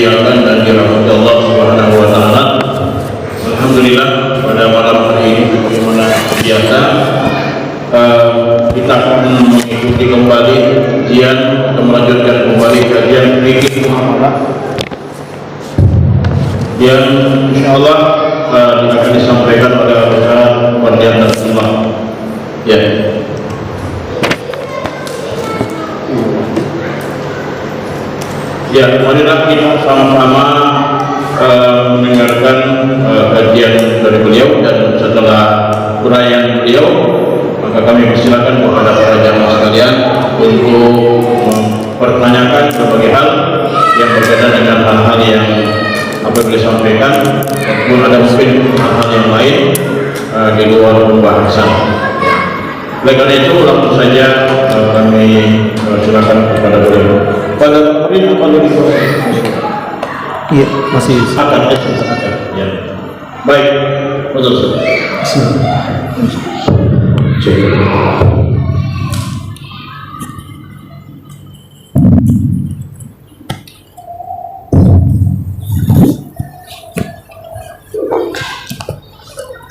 dimuliakan dan dirahmati Allah Subhanahu wa taala. Alhamdulillah pada malam hari ini bagaimana biasa kita akan mengikuti kembali kajian atau melanjutkan kembali kajian fikih muamalah yang insyaallah akan disampaikan oleh Ustaz Wardian Nasrullah. Ya. Ya, marilah kita sama-sama mendengarkan kajian dari beliau, dan setelah uraian beliau maka kami persilakan kepada para jamaah sekalian untuk mempertanyakan berbagai hal yang berkaitan dengan hal-hal yang apa yang disampaikan, ataupun ada mungkin hal-hal yang lain di luar pembahasan. Oleh karena itu langsung saja kami silakan kepada beliau. Pada hari apa lagi? Iya, masih akan. Ya. Baik, betul.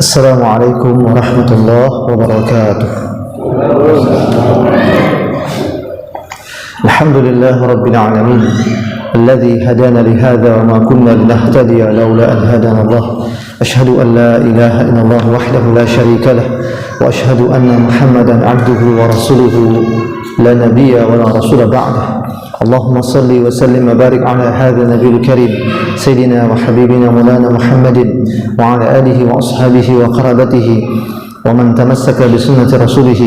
Assalamualaikum warahmatullahi wabarakatuh. Alhamdulillah Rabbil Alamin Alladhi hadana lihada wa ma kunna linahtadiya lawla an hadana Allah. Ashhadu an la ilaha illallah wahdahu la sharika lah, wa ashhadu anna Muhammadan abduhu wa rasuluhu la nabiyya wa la rasula ba'dah. Allahumma salli wa sallim wa barik ala hadha nabiyil karim sayyidina wa habibina maulana Muhammadin wa ala alihi wa ashabihi wa qarabatihi wa man tamassaka bi sunnati rasulih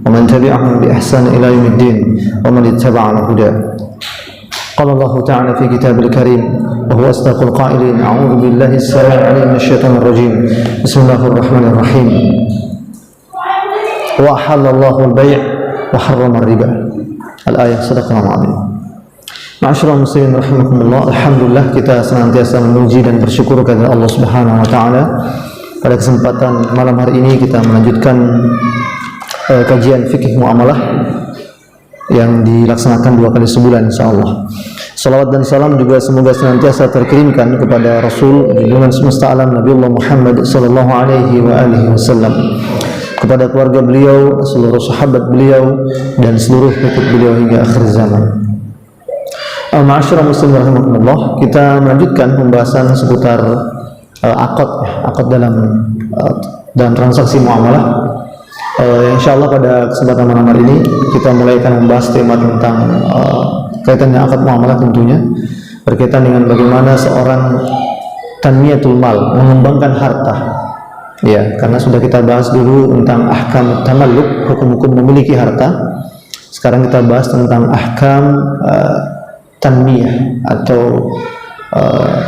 ومن تبعهم بإحسان إلى يوم الدين ومن اتبع الهدى. قال الله تعالى في كتابه الكريم وهو أصدق القائلين أعوذ بالله السميع العليم من الشيطان الرجيم بسم الله الرحمن الرحيم وأحل الله البيع وحرم الربا. الآية صدق الله العظيم. Ma'asyiral muslimin rahimakumullah. Alhamdulillah, kita senantiasa memuji dan bersyukur kepada Allah Subhanahu wa taala. Pada kesempatan malam hari ini kita melanjutkan kajian fikih muamalah yang dilaksanakan 2 kali sebulan insyaallah. Salawat dan salam juga semoga senantiasa terkirimkan kepada Rasul junjungan semesta alam Nabiullah Muhammad sallallahu alaihi wa alihi wasallam, kepada keluarga beliau, seluruh sahabat beliau, dan seluruh pengikut beliau hingga akhir zaman. Ma'asyiral muslimin rahimakumullah, kita melanjutkan pembahasan seputar akad dalam transaksi muamalah. Insyaallah pada kesempatan malam hari ini kita mulai akan membahas tema tentang kaitannya akad muamalah, tentunya berkaitan dengan bagaimana seorang tanmiyatul mal, mengembangkan harta. Ya, karena sudah kita bahas dulu tentang ahkam tamalluk, hukum-hukum memiliki harta. Sekarang kita bahas tentang ahkam tanmiyah atau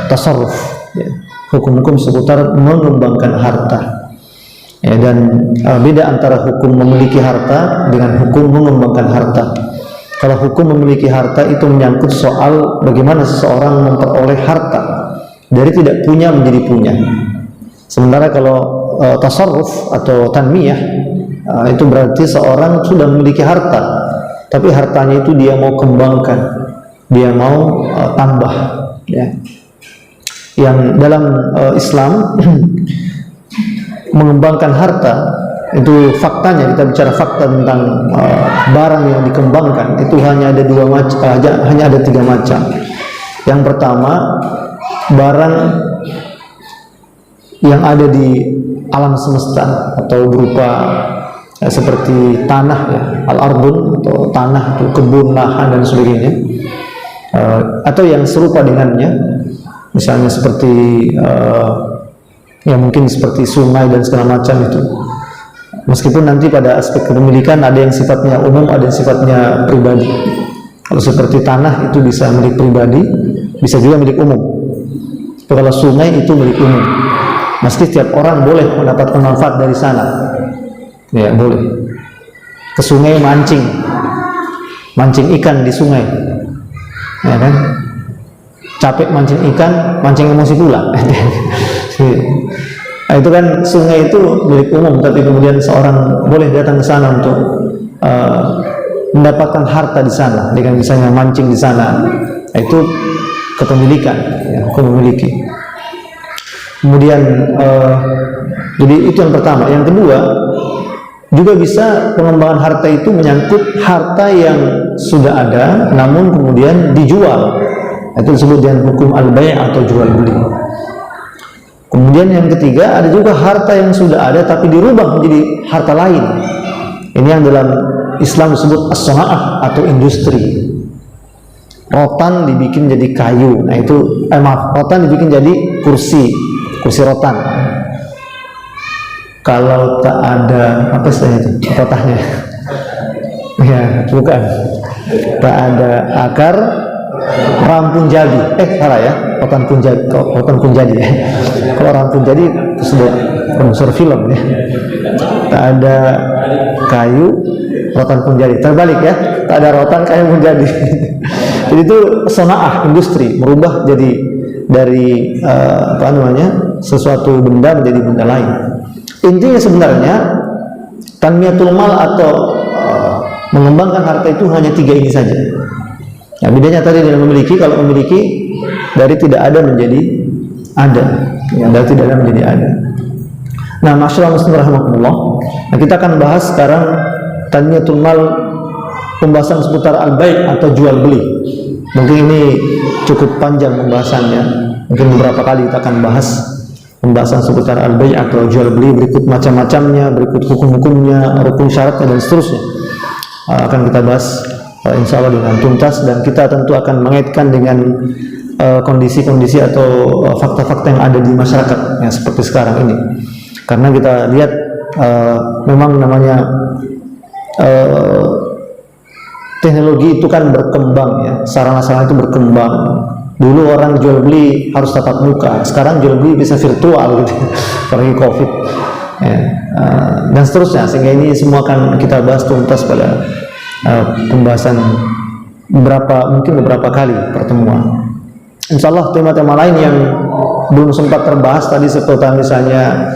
tasarruf, ya, hukum-hukum seputar mengembangkan harta. Ya, dan beda antara hukum memiliki harta dengan hukum mengembangkan harta. Kalau hukum memiliki harta itu menyangkut soal bagaimana seseorang memperoleh harta dari tidak punya menjadi punya. Sementara kalau tasarruf atau tanmiyah itu berarti seorang sudah memiliki harta, tapi hartanya itu dia mau kembangkan, dia mau tambah. Ya. Yang dalam Islam mengembangkan harta itu faktanya, kita bicara fakta tentang barang yang dikembangkan itu hanya ada 3 macam. Yang pertama, barang yang ada di alam semesta atau berupa seperti tanah, ya, al-ardun atau tanah atau kebun, lahan dan sebagainya, atau yang serupa dengannya, misalnya seperti ya mungkin seperti sungai dan segala macam itu. Meskipun nanti pada aspek kepemilikan ada yang sifatnya umum, ada yang sifatnya pribadi. Kalau seperti tanah itu bisa milik pribadi, bisa juga milik umum. Tapi kalau sungai itu milik umum. Meski setiap orang boleh mendapatkan manfaat dari sana. Ya, boleh. Ke sungai mancing ikan di sungai. Ya kan? Capek mancing ikan, mancing emosi pula. Nah, itu kan sungai itu milik umum, tapi kemudian seorang boleh datang ke sana untuk mendapatkan harta di sana dengan misalnya mancing di sana. Nah, itu kepemilikan, ya, hukum memiliki. Kemudian jadi itu yang pertama. Yang kedua, juga bisa pengembangan harta itu menyangkut harta yang sudah ada namun kemudian dijual. Itu disebut dengan hukum al-bai' atau jual beli. Kemudian yang ketiga, ada juga harta yang sudah ada tapi dirubah menjadi harta lain. Ini yang dalam Islam disebut as-sana'ah atau industri. Rotan dibikin jadi kayu. Nah itu rotan dibikin jadi kursi rotan. Kalau tak ada apa istilahnya itu rotahnya, ya bukan, tak ada akar rampun jadi, salah ya, rotan punjabi ya. Kalau rampun jadi disebut unsur film ya. Tak ada kayu rotan punjabi, terbalik ya, tak ada rotan kayu punjabi. Jadi itu sana'ah, industri, merubah jadi dari sesuatu benda menjadi benda lain. Intinya sebenarnya tanmiyatul mal atau mengembangkan harta itu hanya 3 ini saja. Nah, bedanya tadi dengan memiliki, kalau memiliki dari tidak ada menjadi ada, ya, dari tidak ada menjadi ada. Nah, masyaallah muslim rahimakumullah. Nah, kita akan bahas sekarang tanmiyatul mal, pembahasan seputar al-bai' atau jual beli. Mungkin ini cukup panjang pembahasannya. Mungkin beberapa kali kita akan bahas pembahasan seputar al-bai' atau jual beli, berikut macam-macamnya, berikut hukum-hukumnya, rukun syaratnya dan seterusnya. Akan kita bahas insya Allah dengan tuntas, dan kita tentu akan mengaitkan dengan kondisi-kondisi atau fakta-fakta yang ada di masyarakat yang seperti sekarang ini. Karena kita lihat memang namanya teknologi itu kan berkembang ya, sarana-sarana itu berkembang. Dulu orang jual beli harus tatap muka, sekarang jual beli bisa virtual gitu, apalagi COVID ya, dan seterusnya. Sehingga ini semua akan kita bahas tuntas pada pembahasan mungkin beberapa kali pertemuan. Insya Allah tema-tema lain yang belum sempat terbahas tadi seputar misalnya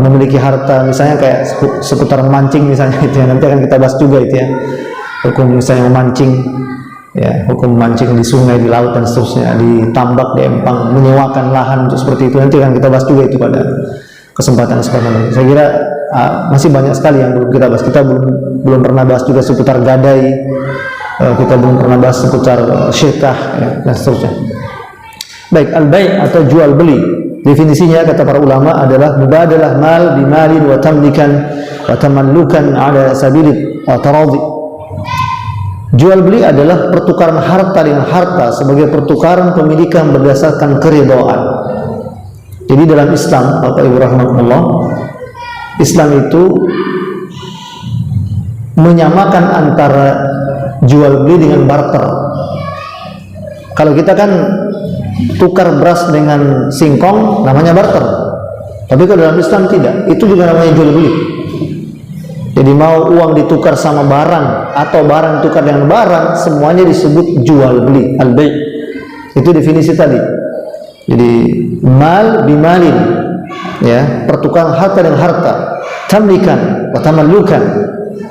memiliki harta, misalnya kayak seputar memancing misalnya, itu ya, nanti akan kita bahas juga itu ya, hukum misalnya memancing ya, hukum memancing di sungai, di laut dan seterusnya, di tambak, di empang, menyewakan lahan untuk seperti itu, nanti akan kita bahas juga itu pada kesempatan ini. Saya kira masih banyak sekali yang belum kita bahas. Kita belum pernah bahas juga seputar gadai, kita belum pernah bahas seputar syirkah ya, dan seterusnya. Baik, al-bai' atau jual beli, definisinya kata para ulama adalah mubadalah mal bimalin wa tamlikan wa tamallukan ala sabilit taradhi. Jual beli adalah pertukaran harta dengan harta sebagai pertukaran pemilikan berdasarkan keridhaan. Jadi dalam Islam, Bapak Ibu rahmatullah, Islam itu menyamakan antara jual beli dengan barter. Kalau kita kan tukar beras dengan singkong namanya barter, tapi kalau dalam Islam tidak, itu juga namanya jual beli. Jadi mau uang ditukar sama barang atau barang tukar dengan barang, semuanya disebut jual beli, al-bai'. Itu definisi tadi. Jadi mal bimalin, ya, pertukaran harta dengan harta, tamlikan wa tamallukan,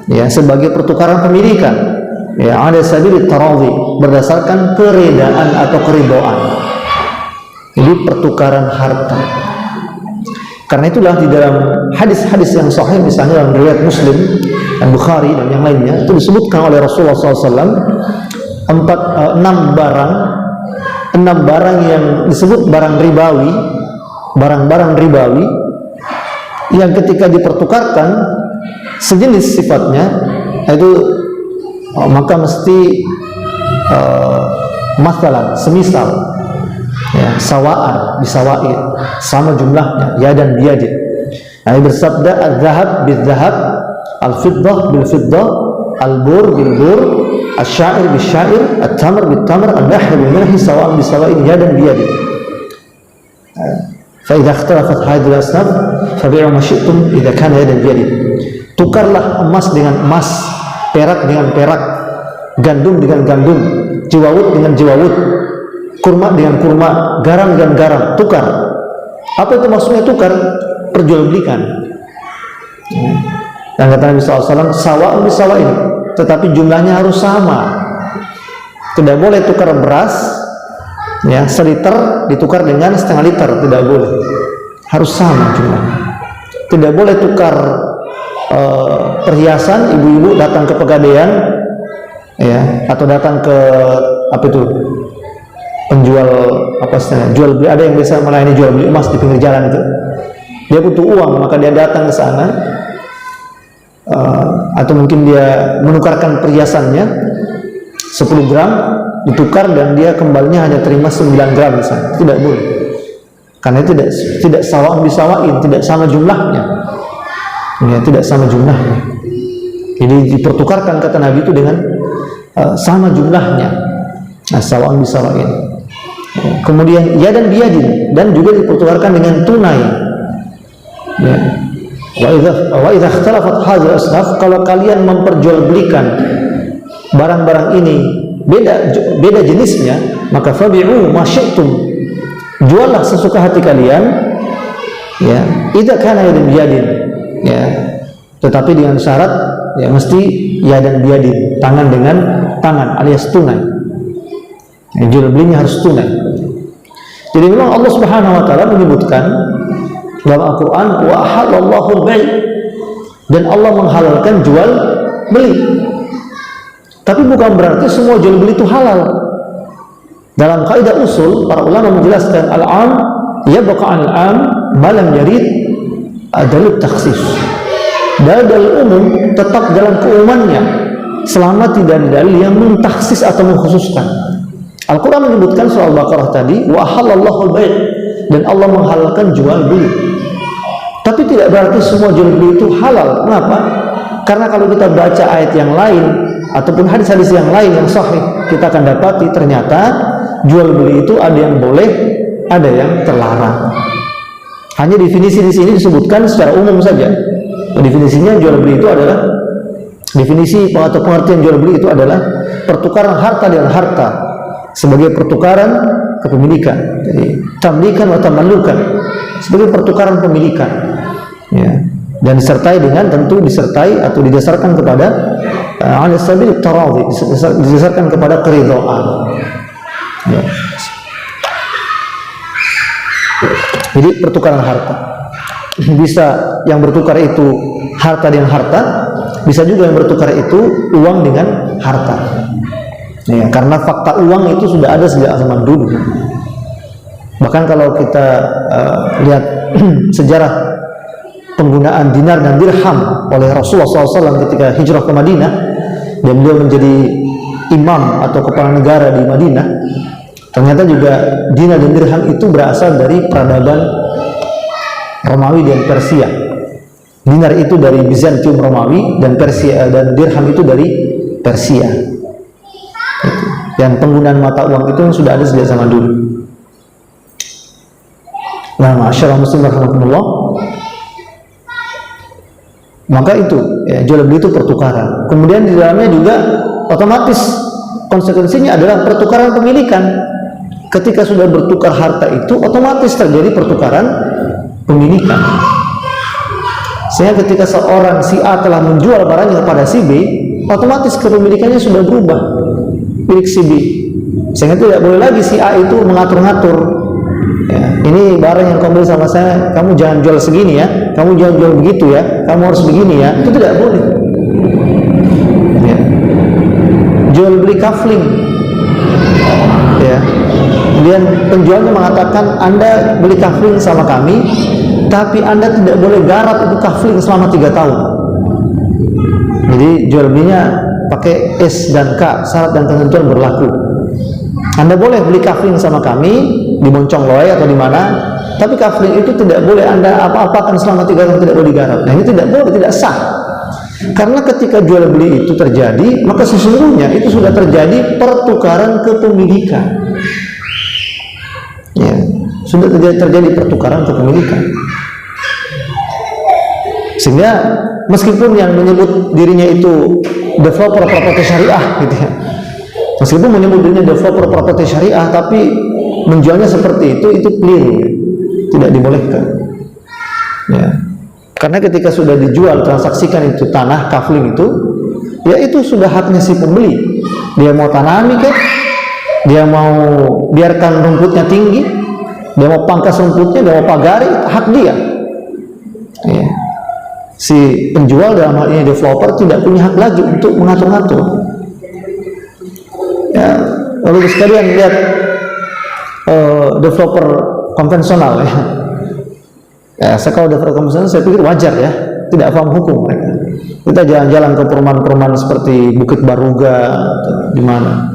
ya, sebagai pertukaran pemilikan, ya, ada sabil taradhi, berdasarkan keredaan atau keridhaan. Jadi pertukaran harta. Karena itulah di dalam hadis-hadis yang sahih, misalnya dalam riwayat Muslim dan Bukhari dan yang lainnya, itu disebutkan oleh Rasulullah SAW 6 barang yang disebut barang ribawi, barang-barang ribawi yang ketika dipertukarkan sejenis sifatnya itu maka mesti masalah semisal, ya, sawaan bisawain, sama jumlahnya, ya dan biyadi. Nah, bersabda al-zahab bil-zahab, al-fiddah bil-fiddah, al-bur bil-bur, al-syair bil-syair, al-tamr bil-tamr, al-lahi bil-lahi, sawaan bisawain, ya dan biyadi. Fa idza ikhtalafat hadhihi al-asnaf fabi'u ma syi'tum idza kana yadan biyadi. Tukarlah emas dengan emas, perak dengan perak, gandum dengan gandum, jiwawut dengan jiwawut, kurma dengan kurma, garam dengan garam, tukar. Apa itu maksudnya tukar? Perjualbelikan. Dan kata Nabi SAW, sawa'un bisawa'in, tetapi jumlahnya harus sama. Tidak boleh tukar beras Ya, seliter ditukar dengan setengah liter, tidak boleh. Harus sama jumlahnya. Tidak boleh tukar perhiasan. Ibu-ibu datang ke Pegadaian, ya, atau datang ke apa itu, penjual apa istilahnya, jual beli, ada yang biasa melayani jual beli emas di pinggir jalan itu. Dia butuh uang, maka dia datang ke sana, atau mungkin dia menukarkan perhiasannya 10 gram ditukar dan dia kembalinya hanya terima 9 gram misalnya. Tidak boleh, karena itu tidak sawa'un bisawain, tidak sama jumlahnya, ya, tidak sama jumlahnya. Jadi dipertukarkan kata Nabi itu dengan sama jumlahnya, sawa'un bisawain. Kemudian ya dan biyadin, dan juga dipertukarkan dengan tunai, ya. Wa idza ikhtalafat hadhihi asnaf, kalau kalian memperjualbelikan barang-barang ini beda jenisnya, maka fabi'u ma syi'tum, juallah sesuka hati kalian, ya, idza kana yadan biyadin, ya, tetapi dengan syarat, ya, mesti yadan biyadin, tangan dengan tangan alias tunai, ya, jual belinya harus tunai. Jadi memang Allah Subhanahu wa taala menyebutkan dalam Al-Quran, wa ahallallahu al-bai', dan Allah menghalalkan jual beli. Tapi bukan berarti semua jual beli itu halal. Dalam kaidah usul, para ulama menjelaskan al-am yabqa al-am ma lam yarid adalut takhsis. Dalil umum tetap dalam keumumannya selama tidak ada dalil yang mentaksis atau mengkhususkan. Al-Quran menyebutkan surah Al-Baqarah tadi, wa ahallallahu al-bai', dan Allah menghalalkan jual beli. Tapi tidak berarti semua jual beli itu halal. Kenapa? Karena kalau kita baca ayat yang lain ataupun hadis-hadis yang lain yang sahih, kita akan dapati ternyata jual beli itu ada yang boleh, ada yang terlarang. Hanya definisi di sini disebutkan secara umum saja. Definisinya jual beli itu adalah, definisi atau pengertian jual beli itu adalah pertukaran harta dengan harta sebagai pertukaran kepemilikan. Jadi tamlikan atau tamallukan sebagai pertukaran pemilikan, ya, dan disertai dengan, tentu disertai atau didasarkan kepada ala sabil taradhi, didasarkan kepada keridhaan, ya. Jadi pertukaran harta bisa yang bertukar itu harta dengan harta, bisa juga yang bertukar itu uang dengan harta, ya, karena fakta uang itu sudah ada sejak zaman dulu. Bahkan kalau kita lihat sejarah penggunaan dinar dan dirham oleh Rasulullah SAW ketika hijrah ke Madinah, dan beliau menjadi imam atau kepala negara di Madinah, ternyata juga dinar dan dirham itu berasal dari peradaban Romawi dan Persia. Dinar itu dari Bizantium Romawi, dan Persia, dan dirham itu dari Persia. Dan penggunaan mata uang itu sudah ada sejak zaman dulu. Nah, ma'asyiral muslimin rahimakumullah, maka itu, ya, jual beli itu pertukaran. Kemudian di dalamnya juga otomatis konsekuensinya adalah pertukaran pemilikan. Ketika sudah bertukar harta itu, otomatis terjadi pertukaran pemilikan. Sehingga ketika seorang si A telah menjual barangnya kepada si B, otomatis kepemilikannya sudah berubah milik si B. Sehingga tidak boleh lagi si A itu mengatur-ngatur, ya, ini barang yang kamu beli sama saya, kamu jangan jual segini ya, kamu jangan jual begitu ya, kamu harus begini ya. Itu tidak boleh, ya. Jual beli kafling, ya, kemudian penjualnya mengatakan, Anda beli kafling sama kami, tapi Anda tidak boleh garap itu kafling selama 3 tahun. Jadi jual belinya pakai S dan K, syarat dan ketentuan berlaku. Anda boleh beli kafling sama kami di Moncong Loe atau di mana, tapi kafling itu tidak boleh Anda apa-apakan selama 3 tahun, tidak boleh digarap. Nah, ini tidak boleh, tidak sah. Karena ketika jual beli itu terjadi, maka sesungguhnya itu sudah terjadi pertukaran kepemilikan, ya, sudah terjadi pertukaran kepemilikan. Sehingga meskipun yang menyebut dirinya itu developer properti syariah, gitu ya, meskipun menyebut dirinya developer properti syariah, tapi menjualnya seperti itu keliru, tidak dibolehkan, ya. Karena ketika sudah dijual, transaksikan itu tanah kafling itu, ya itu sudah haknya si pembeli. Dia mau tanami kek, dia mau biarkan rumputnya tinggi, dia mau pangkas rumputnya, dia mau pagari, hak dia. Ya. Si penjual dalam hal ini developer tidak punya hak lagi untuk mengatur-ngatur. Ya, lalu sekalian lihat developer konvensional ya. Ya, saya kalau developer konvensional saya pikir wajar ya, tidak paham hukum mereka. Kita jalan-jalan ke perumahan-perumahan seperti Bukit Baruga atau di mana.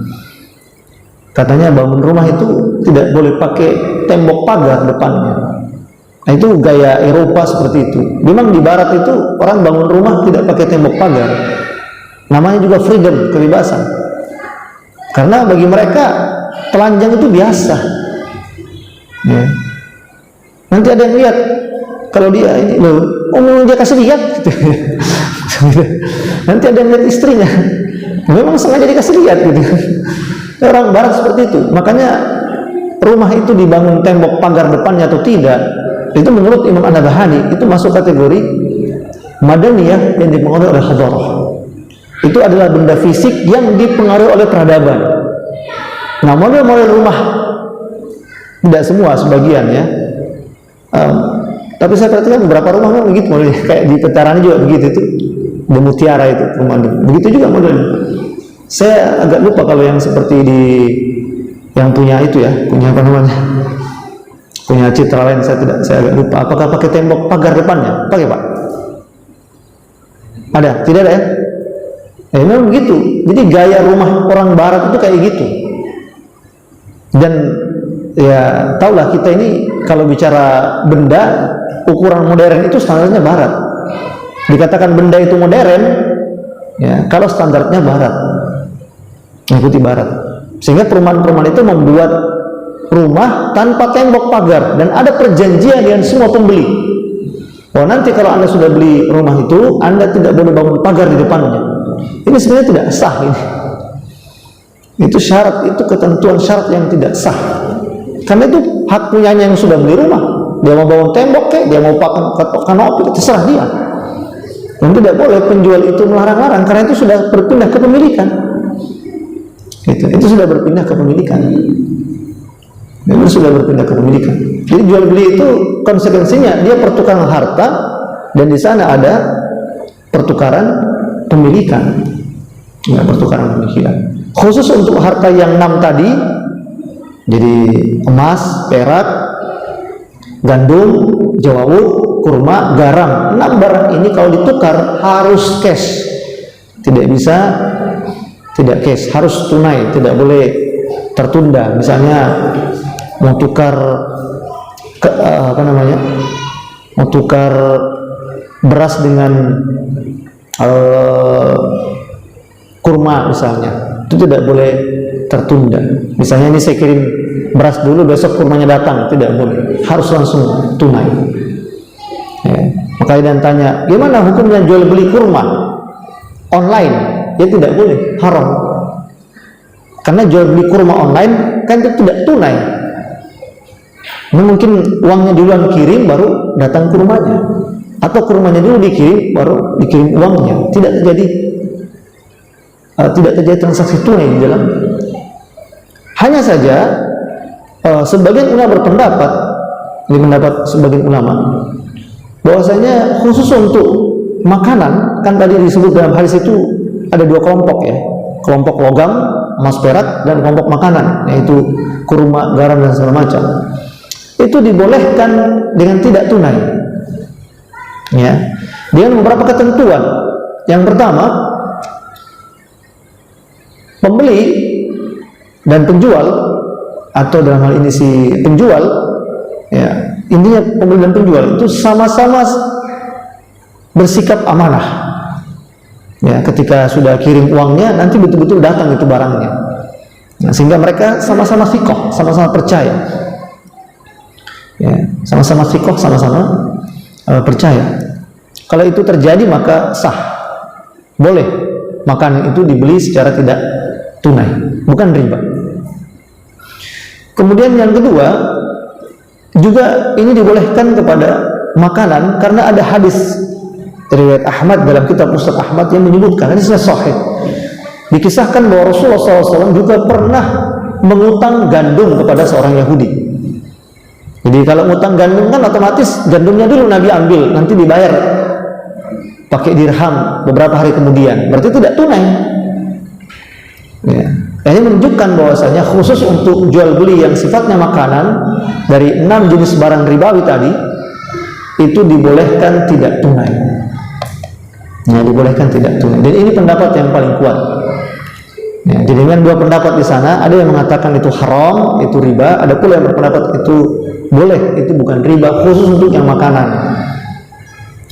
Katanya bangun rumah itu tidak boleh pakai tembok pagar depannya. Nah, itu gaya Eropa seperti itu. Memang di barat itu orang bangun rumah tidak pakai tembok pagar. Namanya juga freedom, kebebasan. Karena bagi mereka telanjang itu biasa. Ya. Nanti ada yang lihat kalau dia ini loh, dia kasih lihat gitu. Nanti ada yang lihat istrinya. Memang sengaja dikasih lihat gitu. Orang barat seperti itu. Makanya rumah itu dibangun tembok pagar depannya atau tidak, itu menurut Imam An-Nabhani itu masuk kategori madaniyah yang dipengaruhi oleh hadarah. Itu adalah benda fisik yang dipengaruhi oleh peradaban. Nah, model-model rumah tidak semua, sebagian ya. Tapi saya perhatikan beberapa rumah memang begitu modelnya. Kayak di Petarani juga begitu itu. Di Mutiara itu rumah begitu juga modelnya. Saya agak lupa kalau yang seperti di yang punya itu ya, punya apa namanya? Punya citra lain saya agak lupa. Apakah pakai tembok pagar depannya? Pakai, Pak? Ada? Tidak ada ya? Memang begitu. Jadi gaya rumah orang barat itu kayak gitu. Dan ya taulah kita ini kalau bicara benda ukuran modern itu standarnya barat. Dikatakan benda itu modern ya kalau standarnya barat, mengikuti barat. Sehingga perumahan-perumahan itu membuat rumah tanpa tembok pagar dan ada perjanjian dengan semua pembeli. Oh, nanti kalau Anda sudah beli rumah itu, Anda tidak boleh bangun pagar di depannya. Ini sebenarnya tidak sah ini. Itu syarat, itu ketentuan syarat yang tidak sah. Karena itu hak punyanya yang sudah beli rumah. Dia mau bangun tembok kek, dia mau pakai kanopi, terserah dia. Dan tidak boleh penjual itu melarang-larang karena itu sudah berpindah kepemilikan. Itu sudah berpindah kepemilikan. Itu sudah berpindah kepemilikan. Jadi jual beli itu konsekuensinya dia pertukaran harta dan di sana ada pertukaran pemilikan. Ya, pertukaran pemilikan. Khusus untuk harta yang 6 tadi, jadi emas, perak, gandum, jawawut, kurma, garam. 6 barang ini kalau ditukar harus cash. Tidak bisa tidak cash, harus tunai, tidak boleh tertunda. Misalnya mau tukar mau tukar beras dengan kurma misalnya, itu tidak boleh tertunda. Misalnya ini saya kirim beras dulu, besok kurmanya datang, tidak boleh, harus langsung tunai. Ya. Maka dan tanya, gimana hukumnya jual beli kurma online? Ya tidak boleh, haram. Karena jual beli kurma online kan itu tidak tunai. Ini mungkin uangnya duluan kirim baru datang kurmanya, atau kurmanya dulu dikirim baru dikirim uangnya. Tidak terjadi transaksi tunai di dalam. Hanya saja sebagian ulama berpendapat, ini pendapat sebagian ulama, bahwasanya khusus untuk makanan, kan tadi disebut dalam hadis itu ada 2 kelompok ya, kelompok logam, emas, perak, dan kelompok makanan, yaitu kurma, garam dan segala macam. Itu dibolehkan dengan tidak tunai, ya, dengan beberapa ketentuan. Yang pertama, pembeli dan penjual, atau dalam hal ini si penjual, ya, intinya pembeli dan penjual itu sama-sama bersikap amanah. Ya, ketika sudah kirim uangnya, nanti betul-betul datang itu barangnya. Nah, sehingga mereka sama-sama thiqah, sama-sama percaya. Ya, sama-sama thiqah, sama-sama percaya. Kalau itu terjadi maka sah, boleh makanan itu dibeli secara tidak tunai, bukan riba. Kemudian yang kedua, juga ini dibolehkan kepada makanan karena ada hadis riwayat Ahmad dalam kitab Musnad Ahmad yang menyebutkan, hadisnya sahih, dikisahkan bahwa Rasulullah SAW juga pernah mengutang gandum kepada seorang Yahudi. Jadi kalau ngutang gandum kan otomatis gandumnya dulu Nabi ambil, nanti dibayar pakai dirham beberapa hari kemudian, berarti tidak tunai. Ya. Ini menunjukkan bahwasanya khusus untuk jual beli yang sifatnya makanan dari 6 jenis barang ribawi tadi itu dibolehkan tidak tunai. Ya, dibolehkan tidak tunai. Dan ini pendapat yang paling kuat. Ya, jadi dengan dua pendapat di sana, ada yang mengatakan itu haram, itu riba, ada pula yang berpendapat itu boleh, itu bukan riba, khusus untuk yang makanan.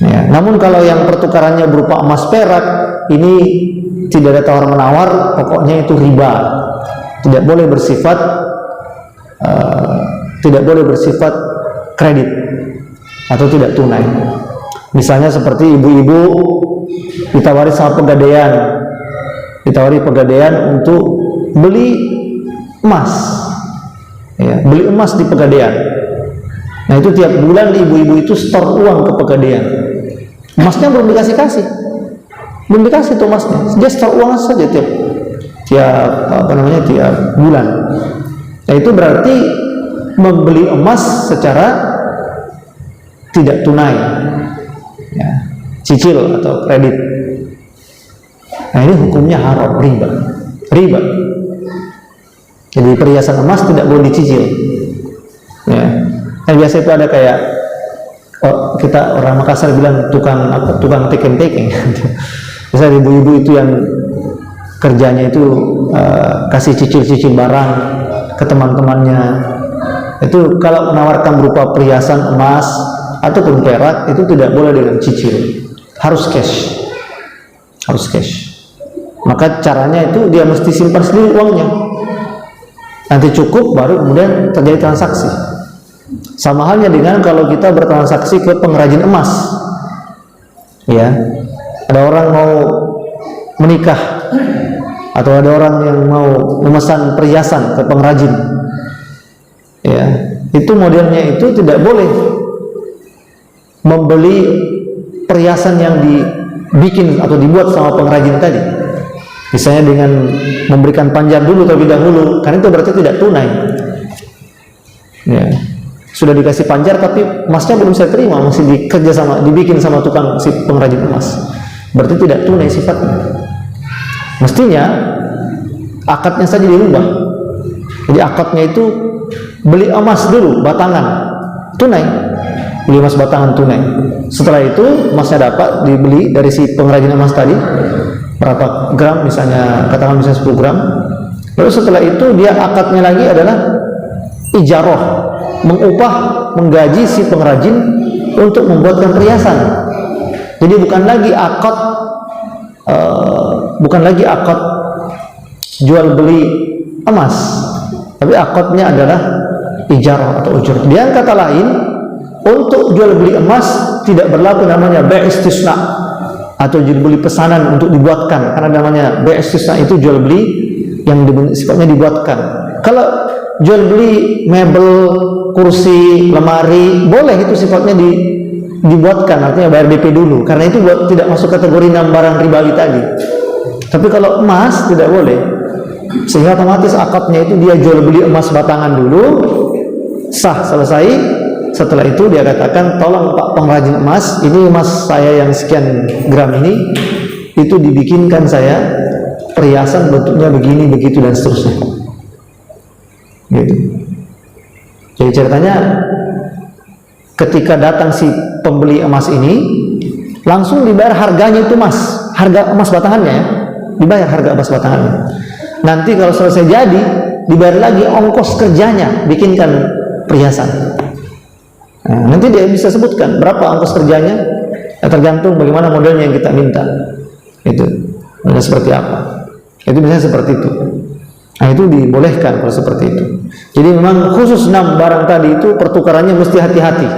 Ya, namun kalau yang pertukarannya berupa emas perak, ini tidak ada tawar menawar, pokoknya itu riba, tidak boleh bersifat kredit atau tidak tunai. Misalnya seperti ibu-ibu ditawari sama pegadaian untuk beli emas, ya, beli emas di pegadaian. Nah itu tiap bulan ibu-ibu itu store uang ke pegadaian, emasnya belum dikasih tuh emasnya, dia store uang saja tiap bulan. Nah itu berarti membeli emas secara tidak tunai, ya, cicil atau kredit. Nah ini hukumnya haram, riba. Jadi perhiasan emas tidak boleh dicicil. Ya. Nah, biasa itu ada kayak kita orang Makassar bilang tukang teken-teken. Misalnya ibu-ibu itu yang kerjanya itu kasih cicil-cicil barang ke teman-temannya. Itu kalau menawarkan berupa perhiasan emas ataupun perak itu tidak boleh dengan cicil, harus cash. Maka caranya itu dia mesti simpan sendiri uangnya, nanti cukup baru kemudian terjadi transaksi. Sama halnya dengan kalau kita bertransaksi ke pengrajin emas, ya, ada orang mau menikah atau ada orang yang mau memesan perhiasan ke pengrajin, ya, itu modelnya itu tidak boleh membeli perhiasan yang dibikin atau dibuat sama pengrajin tadi, misalnya dengan memberikan panjar dulu terlebih dahulu, karena itu berarti tidak tunai. Ya, sudah dikasih panjar tapi emasnya belum saya terima, masih dibikin sama tukang si pengrajin emas, berarti tidak tunai sifatnya. Mestinya akadnya saja dirubah. Jadi akadnya itu beli emas dulu batangan tunai, beli emas batangan tunai. Setelah itu emasnya dapat dibeli dari si pengrajin emas tadi berapa gram, misalnya katakan 10 gram. Lalu setelah itu dia akadnya lagi adalah ijarah, menggaji si pengrajin untuk membuatkan perhiasan. Jadi bukan lagi akad jual beli emas, tapi akadnya adalah ijarah atau ujur. Dengan kata lain, untuk jual beli emas tidak berlaku namanya bai' istisna atau jual beli pesanan untuk dibuatkan, karena namanya bai' istisna itu jual beli yang sifatnya dibuatkan. Kalau jual beli mebel, kursi, lemari boleh, itu sifatnya dibuatkan, artinya bayar DP dulu, karena itu tidak masuk kategori 6 barang ribawi tadi. Tapi kalau emas tidak boleh, sehingga otomatis akadnya itu dia jual beli emas batangan dulu, sah, selesai. Setelah itu dia katakan, tolong Pak pengrajin emas, ini emas saya yang sekian gram ini, itu dibikinkan saya perhiasan bentuknya begini, begitu, dan seterusnya. Gitu. Jadi ceritanya ketika datang si pembeli emas ini, langsung dibayar harganya itu emas, harga emas batangannya, ya, dibayar harga emas batangannya. Nanti kalau selesai jadi, dibayar lagi ongkos kerjanya bikinkan perhiasan. Nah, nanti dia bisa sebutkan berapa ongkos kerjanya, ya, tergantung bagaimana modelnya yang kita minta. Itu modelnya seperti apa. Itu misalnya seperti itu. Nah itu dibolehkan kalau seperti itu. Jadi memang khusus 6 barang tadi itu pertukarannya mesti hati-hati.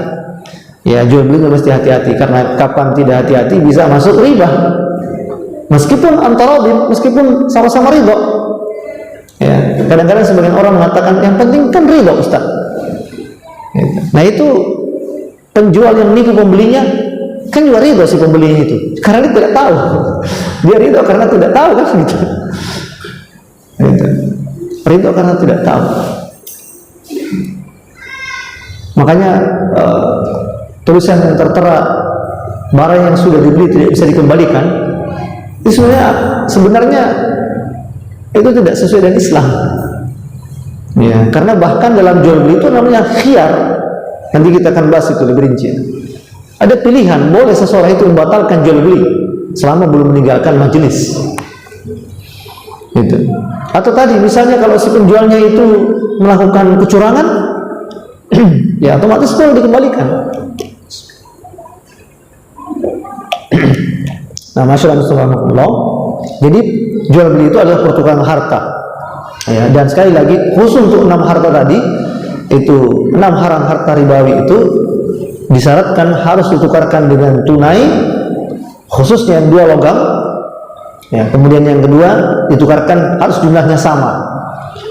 Ya, jual belinya mesti hati-hati, karena kapan tidak hati-hati bisa masuk riba. Meskipun antaradin, meskipun sama-sama ridho. Ya, kadang-kadang sebagian orang mengatakan yang penting kan ridho, Ustaz. Nah itu penjual yang nipu pembelinya kan juga ridho si pembelinya itu, karena dia tidak tahu. Dia ridho karena tidak tahu kan gitu. Gitu. ridho karena tidak tahu. Makanya tulisan yang tertera barang yang sudah dibeli tidak bisa dikembalikan, itu sebenarnya itu tidak sesuai dengan Islam. Ya, karena bahkan dalam jual beli itu namanya khiyar. Nanti kita akan bahas itu lebih rinci. Ada pilihan, boleh seseorang itu membatalkan jual beli selama belum meninggalkan majelis. Gitu. Atau tadi misalnya kalau si penjualnya itu melakukan kecurangan, ya otomatis itu dikembalikan. Nah, masyaallah. Jadi jual beli itu adalah pertukaran harta. Ya, dan sekali lagi khusus untuk 6 harta tadi, itu 6 harta ribawi itu disyaratkan harus ditukarkan dengan tunai, khususnya 2 logam. Ya, kemudian yang kedua ditukarkan harus jumlahnya sama.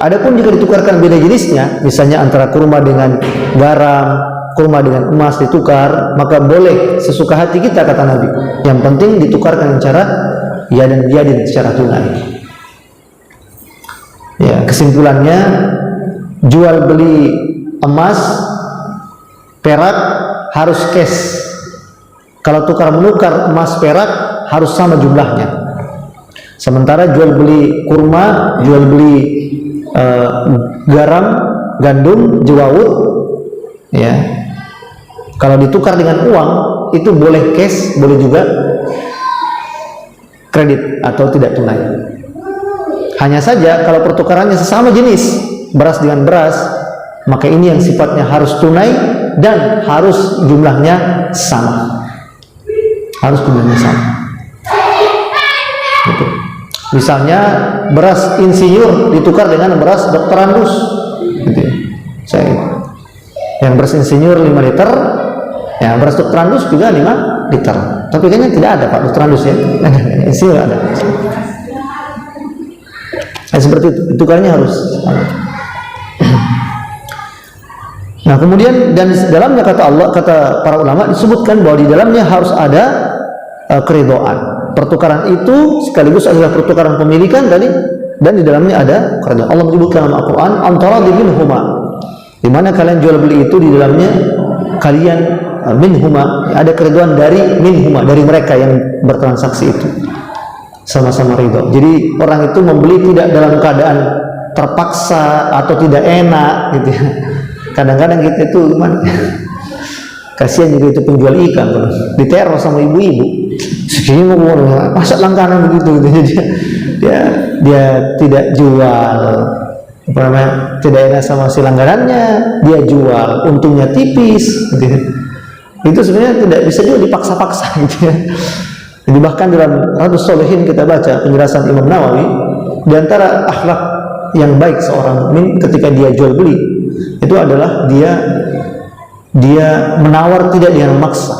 Adapun jika ditukarkan beda jenisnya, misalnya antara kurma dengan garam, kurma dengan emas ditukar, maka boleh sesuka hati kita, kata Nabi. Yang penting ditukarkan dengan cara yadan biyadin, secara tunai. Ya, kesimpulannya jual beli emas, perak harus cash. Kalau tukar menukar emas perak harus sama jumlahnya. Sementara jual beli kurma, jual beli garam, gandum, jawawut, ya, kalau ditukar dengan uang itu boleh cash, boleh juga kredit atau tidak tunai. Hanya saja kalau pertukarannya sesama jenis, beras dengan beras, maka ini yang sifatnya harus tunai dan harus jumlahnya sama. Harus jumlahnya sama. Gitu. Misalnya beras insinyur ditukar dengan beras dokter Andus, gitu ya. Yang beras insinyur 5 liter, ya beras dokter Andus juga 5 liter. Tapi kayaknya tidak ada Pak dokter Andus ya. Insinyur ada. Seperti itu, tukarnya harus. Nah, kemudian dan di dalamnya kata Allah, kata para ulama disebutkan bahwa di dalamnya harus ada keridhaan. Pertukaran itu sekaligus adalah pertukaran pemilikan tadi, dan di dalamnya ada keridhaan. Allah menyebutkan dalam Al-Qur'an antara minhuma, di mana kalian jual beli itu di dalamnya kalian minhuma, ada keridhaan dari minhuma, dari mereka yang bertransaksi itu. Sama-sama ridho. Jadi orang itu membeli tidak dalam keadaan terpaksa atau tidak enak gitu ya. Kadang-kadang kita itu gimana? Kasihan juga itu penjual ikan tuh, diteror sama ibu-ibu. Segini mau masa langganan begitu gitu. Jadi dia tidak jual, apa namanya, tidak enak sama si langganannya, dia jual, untungnya tipis gitu. Itu sebenarnya tidak bisa juga dipaksa-paksa gitu ya. Jadi bahkan dalam Riyadhus Shalihin kita baca penjelasan Imam Nawawi, di antara akhlak yang baik seorang mukmin ketika dia jual beli itu adalah dia menawar tidak dengan memaksa.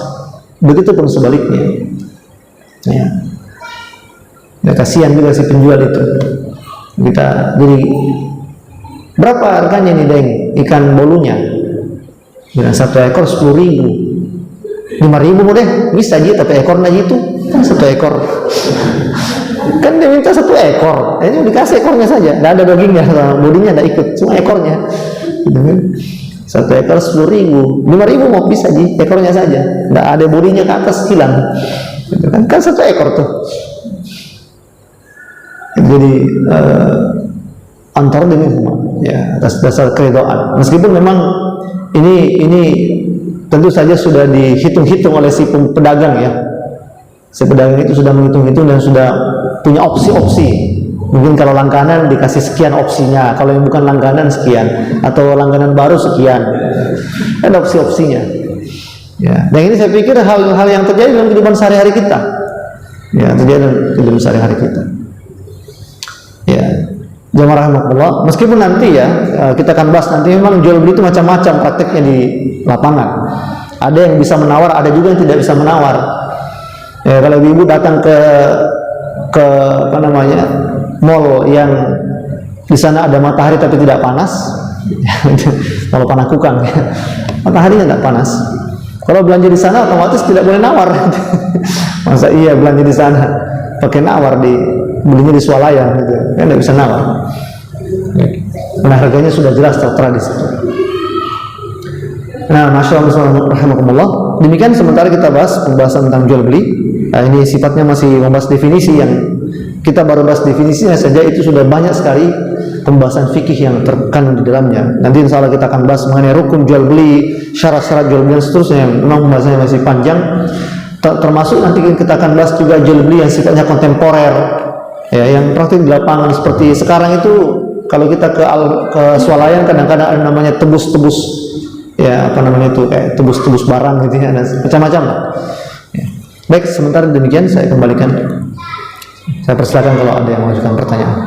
Begitu pun sebaliknya. Ya. Ya, kasihan juga si penjual itu. Kita jadi berapa harganya nih Deng ikan bolunya? Dengan 1 ekor 10.000, 5.000 mau deh, bisa aja tapi ekornya gitu 1 ekor. Kan dia minta 1 ekor, ini dikasih ekornya saja, tidak ada dagingnya, bodinya tidak ikut, cuma ekornya. 1 ekor 10.000, 5.000 mau bisa aja, ekornya saja, tidak ada bodinya ke atas hilang. Kan 1 ekor tuh. Jadi antar dengan ya atas dasar keridhaan. Meskipun memang ini tentu saja sudah dihitung-hitung oleh si pedagang ya. Si pedagang itu sudah menghitung-hitung dan sudah punya opsi-opsi. Mungkin kalau langganan dikasih sekian opsinya, kalau yang bukan langganan sekian, atau langganan baru sekian. Ada opsi-opsinya. Ya. Dan ini saya pikir hal-hal yang terjadi dalam kehidupan sehari-hari kita. Ya, terjadi dalam kehidupan sehari-hari kita. Ya. Jamaah rahmatullah. Meskipun nanti ya kita akan bahas nanti memang jual beli itu macam-macam prakteknya di lapangan. Ada yang bisa menawar, ada juga yang tidak bisa menawar. Ya, kalau ibu datang ke apa namanya mall yang di sana ada matahari tapi tidak panas, kalau Panakukang ya, mataharinya tidak panas. Kalau belanja di sana otomatis tidak boleh nawar. Masa iya belanja di sana pakai nawar, belinya di swalayan gitu, kan tidak bisa nawar. Karena harganya sudah jelas tertera di situ. Nah, Masya Allah, rahimakumullah. Demikian sementara kita bahas pembahasan tentang jual beli. Nah, ini sifatnya masih membahas definisi, yang kita baru bahas definisinya saja itu sudah banyak sekali pembahasan fikih yang terkandung di dalamnya. Nanti insya Allah kita akan bahas mengenai rukun jual beli, syarat-syarat jual beli dan seterusnya, yang memang pembahasannya masih panjang. Termasuk nanti kita akan bahas juga jual beli yang sifatnya kontemporer, ya, yang praktik di lapangan seperti sekarang itu. Kalau kita ke swalayan kadang-kadang ada namanya tebus-tebus, ya apa namanya itu, kayak tebus-tebus barang gitu ya, dan macam-macam lah. Ya. Baik, sementara demikian saya kembalikan. Saya persilakan kalau ada yang mengajukan pertanyaan.